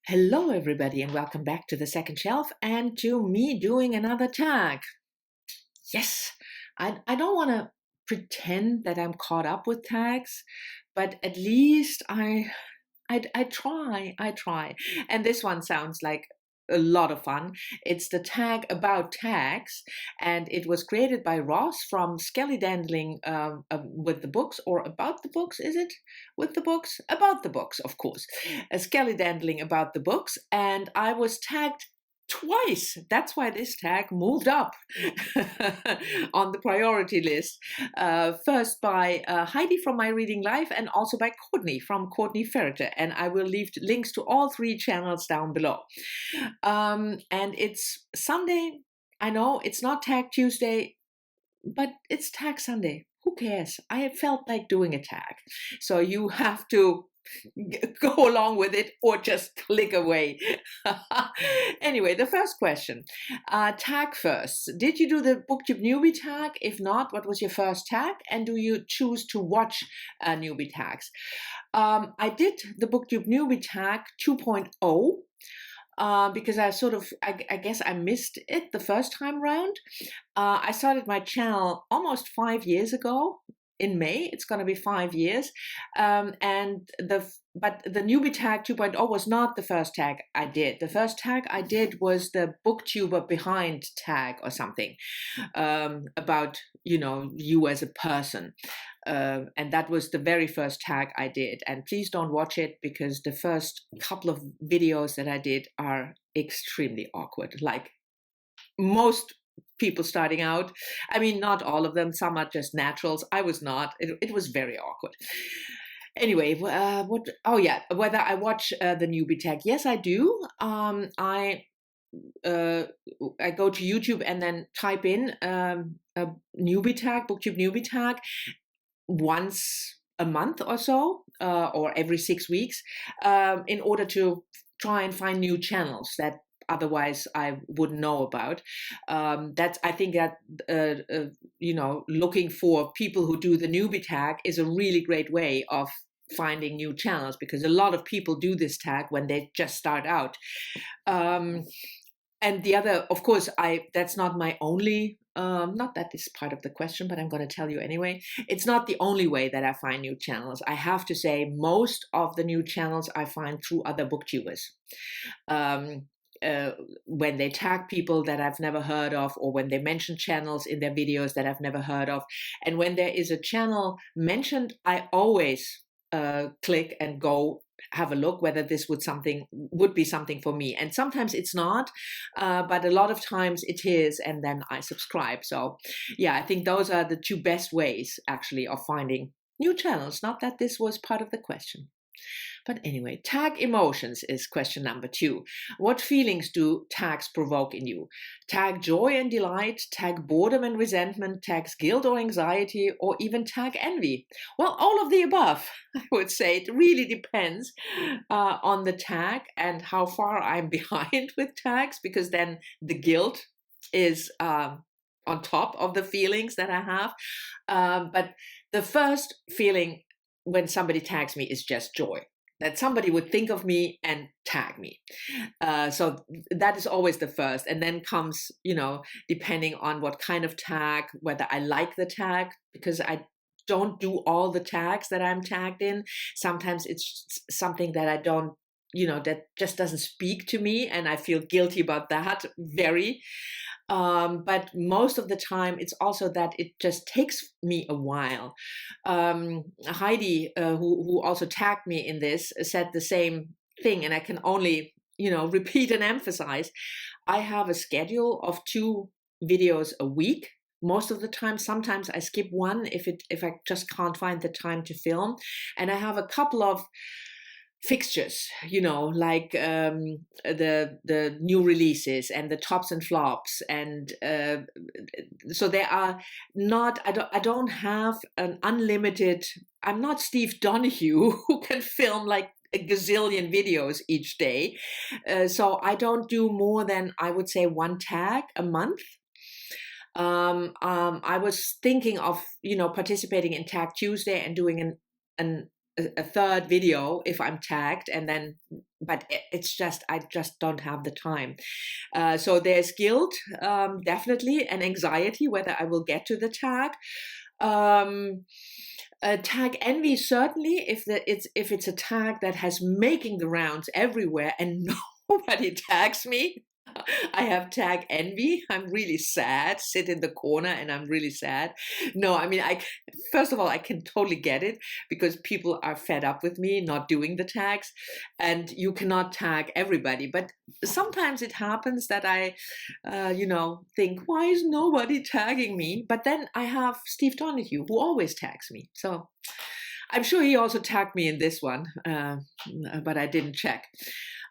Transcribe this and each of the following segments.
Hello, everybody, and welcome back to the second shelf and to me doing another tag. Yes, I don't want to pretend that I'm caught up with tags, but at least I try. And this one sounds like a lot of fun. It's the tag about tags, and it was created by Ross from Skelly Dandling with the books, or about the books, is it? With the books? About the books, of course. Skelly Dandling about the books, and I was tagged twice. That's why this tag moved up on the priority list. First by Heidi from My Reading Life, and also by Courtney from Courtney Ferreter. And I will leave links to all three channels down below. And it's Sunday. I know it's not Tag Tuesday, but it's Tag Sunday. Who cares? I felt like doing a tag. So you have to go along with it or just click away. Anyway, the first question. Tag first. Did you do the Booktube Newbie Tag? If not, what was your first tag? And do you choose to watch Newbie Tags? I did the Booktube Newbie Tag 2.0. Because I guess I missed it the first time round. I started my channel almost 5 years ago. In May, it's going to be 5 years. But the Newbie Tag 2.0 was not the first tag I did. The first tag I did was the booktuber behind tag or something, about, you as a person. And that was the very first tag I did. And please don't watch it, because the first couple of videos that I did are extremely awkward. Like most people starting out. I mean, not all of them. Some are just naturals. I was not. It was very awkward. Anyway, whether I watch the Newbie Tag? Yes, I do. I go to YouTube and then type in a Newbie Tag, Booktube Newbie Tag, once a month or so, or every 6 weeks, in order to try and find new channels that otherwise I wouldn't know about. I think that looking for people who do the Newbie Tag is a really great way of finding new channels, because a lot of people do this tag when they just start out. And the other, of course, that's not my only, not that is part of the question, but I'm going to tell you anyway. It's not the only way that I find new channels. I have to say, most of the new channels I find through other booktubers. When they tag people that I've never heard of, or when they mention channels in their videos that I've never heard of. And when there is a channel mentioned, I always click and go have a look whether this would be something for me. And sometimes it's not, but a lot of times it is, and then I subscribe. So yeah, I think those are the two best ways actually of finding new channels. Not that this was part of the question. But anyway, tag emotions is question number 2. What feelings do tags provoke in you? Tag joy and delight, tag boredom and resentment, tags guilt or anxiety, or even tag envy? Well, all of the above, I would say. It really depends on the tag and how far I'm behind with tags, because then the guilt is on top of the feelings that I have. But the first feeling when somebody tags me is just joy, that somebody would think of me and tag me. So that is always the first. And then comes, depending on what kind of tag, whether I like the tag, because I don't do all the tags that I'm tagged in. Sometimes it's something that I don't, that just doesn't speak to me, and I feel guilty about that very. But most of the time, it's also that it just takes me a while. Heidi, who also tagged me in this, said the same thing, and I can only, repeat and emphasize. I have a schedule of 2 videos a week. Most of the time, sometimes I skip one if I just can't find the time to film, and I have a couple of fixtures, like the new releases and the tops and flops, and so there are not. I don't have an unlimited. I'm not Steve Donahue who can film like a gazillion videos each day, so I don't do more than, I would say, 1 tag a month. I was thinking of participating in Tag Tuesday and doing a third video if I'm tagged, and then but it's just, I just don't have the time. So there's guilt, definitely, and anxiety whether I will get to the tag. Um, Tag envy, certainly, if it's a tag that has making the rounds everywhere and nobody tags me. I have tag envy. I'm really sad, sit in the corner and I'm really sad. No, I mean, first of all, I can totally get it because people are fed up with me not doing the tags, and you cannot tag everybody. But sometimes it happens that I, think, why is nobody tagging me? But then I have Steve Donahue who always tags me. So I'm sure he also tagged me in this one, but I didn't check.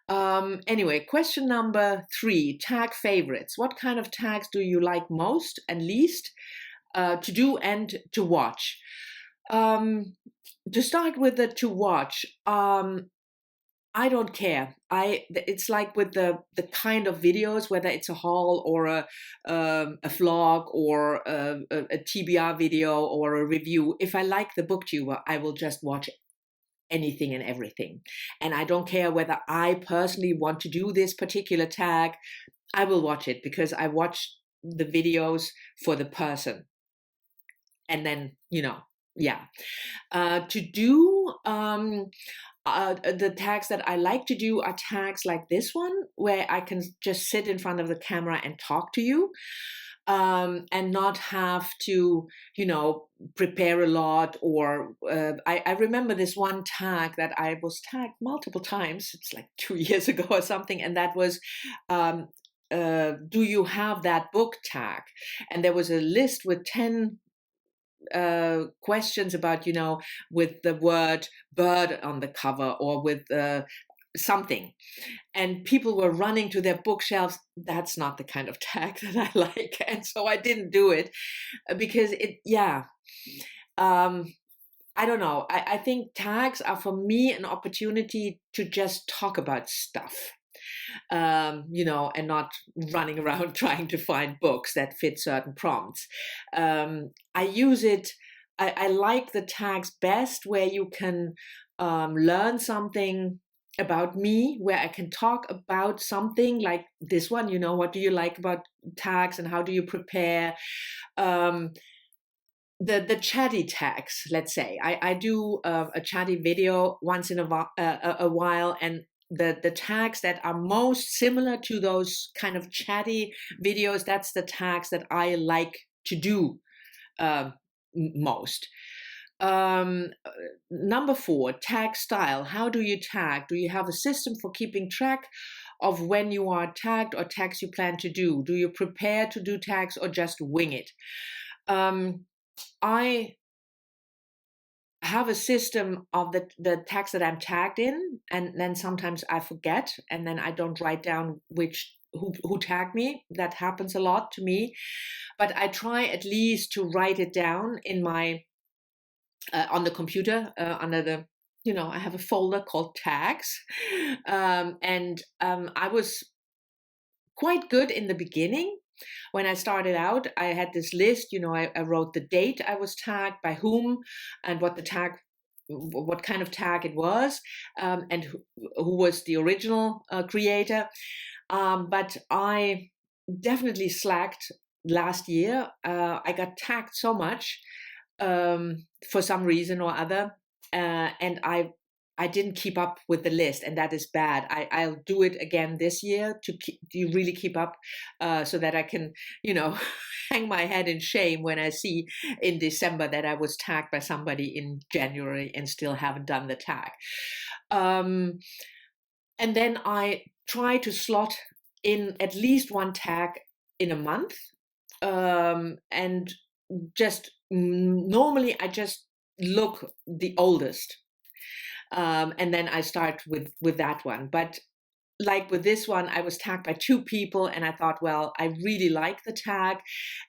Anyway, question number 3, tag favorites. What kind of tags do you like most and least to do and to watch? To start with the to watch, I don't care. It's like with the kind of videos, whether it's a haul or a vlog or a TBR video or a review. If I like the booktuber, I will just watch anything and everything. And I don't care whether I personally want to do this particular tag. I will watch it because I watch the videos for the person. And then, yeah. To do the tags that I like to do are tags like this one, where I can just sit in front of the camera and talk to you. And not have to, prepare a lot. Or I remember this one tag that I was tagged multiple times. It's like 2 years ago or something. And that was, do you have that book tag? And there was a list with 10 questions about, with the word bird on the cover or with something, and people were running to their bookshelves. That's not the kind of tag that I like, and so I didn't do it because I don't know. I think tags are for me an opportunity to just talk about stuff, and not running around trying to find books that fit certain prompts. I use it. I like the tags best where you can learn something about me, where I can talk about something like this one, what do you like about tags and how do you prepare? The chatty tags, let's say. I do a chatty video once in a while, and the tags that are most similar to those kind of chatty videos, that's the tags that I like to do most. Number 4, tag style. How do you tag? Do you have a system for keeping track of when you are tagged or tags you plan to do? Do you prepare to do tags or just wing it? I have a system of the tags that I'm tagged in, and then sometimes I forget, and then I don't write down who tagged me. That happens a lot to me, but I try at least to write it down in my on the computer under the, I have a folder called tags, and I was quite good in the beginning. When I started out, I had this list, I wrote the date I was tagged, by whom, and what kind of tag it was, and who was the original creator. But I definitely slacked last year. I got tagged so much for some reason or other, and I didn't keep up with the list, and that is bad. I'll do it again this year to really keep up, so that I can, hang my head in shame when I see in December that I was tagged by somebody in January and still haven't done the tag. And then I try to slot in at least one tag in a month, and just normally I just look the oldest. And then I start with that one. But like with this one, I was tagged by 2 people, and I thought, well, I really like the tag.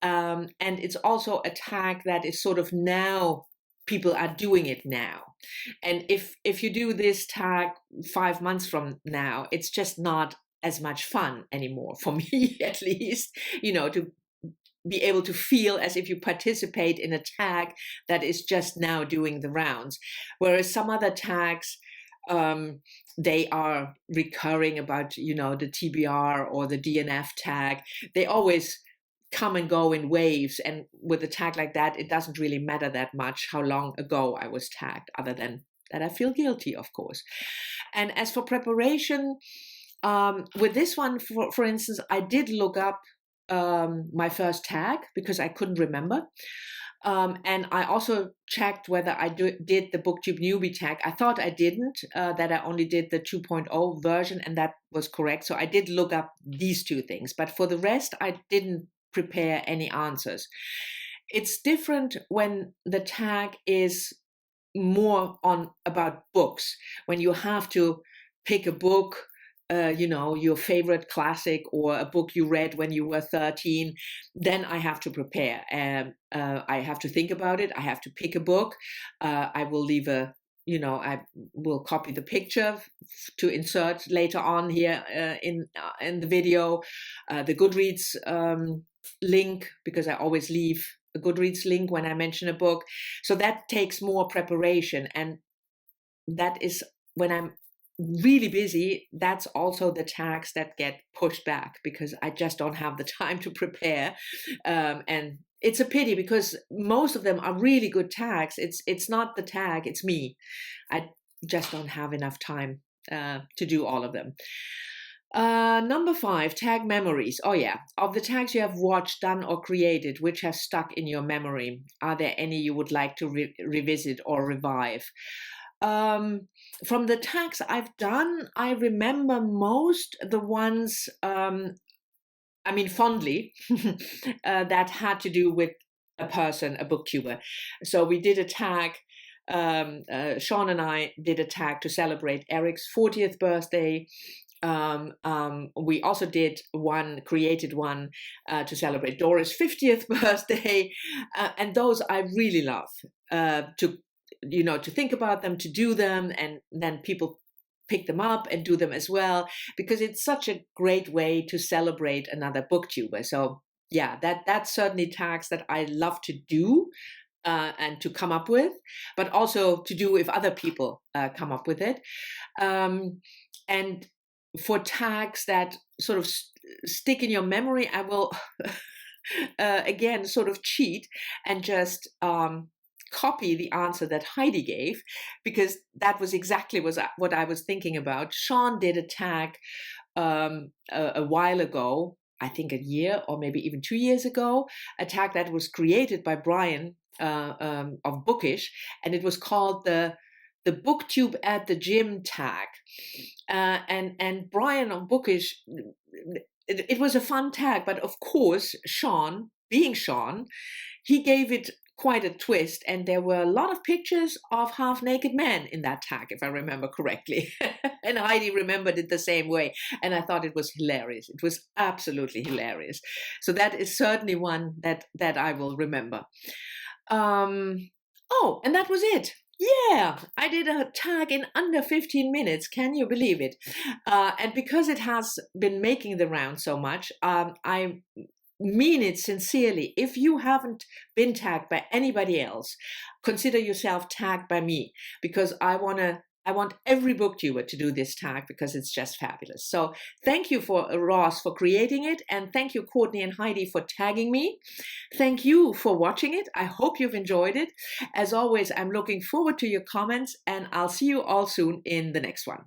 And it's also a tag that is sort of now, people are doing it now. And if you do this tag 5 months from now, it's just not as much fun anymore, for me at least, to be able to feel as if you participate in a tag that is just now doing the rounds. Whereas some other tags, they are recurring about, you know, the TBR or the DNF tag. They always come and go in waves. And with a tag like that, it doesn't really matter that much how long ago I was tagged, other than that I feel guilty, of course. And as for preparation, with this one, for instance, I did look up my first tag because I couldn't remember. And I also checked whether I did the Booktube Newbie Tag. I thought I didn't, that I only did the 2.0 version, and that was correct. So I did look up these two things. But for the rest, I didn't prepare any answers. It's different when the tag is more on about books, when you have to pick a book, you know, your favorite classic or a book you read when you were 13, then I have to prepare. I have to think about it. I have to pick a book. I will leave a, you know, I will copy the picture to insert later on here in the video, the Goodreads link, because I always leave a Goodreads link when I mention a book. So that takes more preparation. And that is when I'm really busy, that's also the tags that get pushed back because I just don't have the time to prepare. And it's a pity because most of them are really good tags. It's not the tag, it's me. I just don't have enough time to do all of them. Number 5, tag memories. Oh yeah, of the tags you have watched, done, or created, which have stuck in your memory, are there any you would like to revisit or revive? From the tags I've done, I remember most the ones, I mean, fondly, that had to do with a person, a booktuber. So we did a tag, Sean and I did a tag to celebrate Eric's 40th birthday. We also did created one to celebrate Doris' 50th birthday. And those I really love, to think about them, to do them, and then people pick them up and do them as well, because it's such a great way to celebrate another booktuber. So yeah, that's certainly tags that I love to do and to come up with, but also to do if other people come up with it. And for tags that sort of stick in your memory, I will again sort of cheat and just copy the answer that Heidi gave, because that was exactly what I was thinking about. Sean did a tag a while ago, I think a year or maybe even 2 years ago, a tag that was created by Brian of Bookish, and it was called the Booktube at the Gym tag. And Brian of Bookish, it was a fun tag, but of course, Sean, being Sean, he gave it quite a twist, and there were a lot of pictures of half-naked men in that tag, if I remember correctly. And Heidi remembered it the same way, and I thought it was hilarious. It was absolutely hilarious. So that is certainly one that I will remember. Oh, and that was it. Yeah, I did a tag in under 15 minutes. Can you believe it? And because it has been making the round so much, I mean it sincerely. If you haven't been tagged by anybody else, consider yourself tagged by me, because I want every booktuber to do this tag because it's just fabulous. So thank you for Ross for creating it, and thank you Courtney and Heidi for tagging me. Thank you for watching it. I hope you've enjoyed it. As always, I'm looking forward to your comments, and I'll see you all soon in the next one.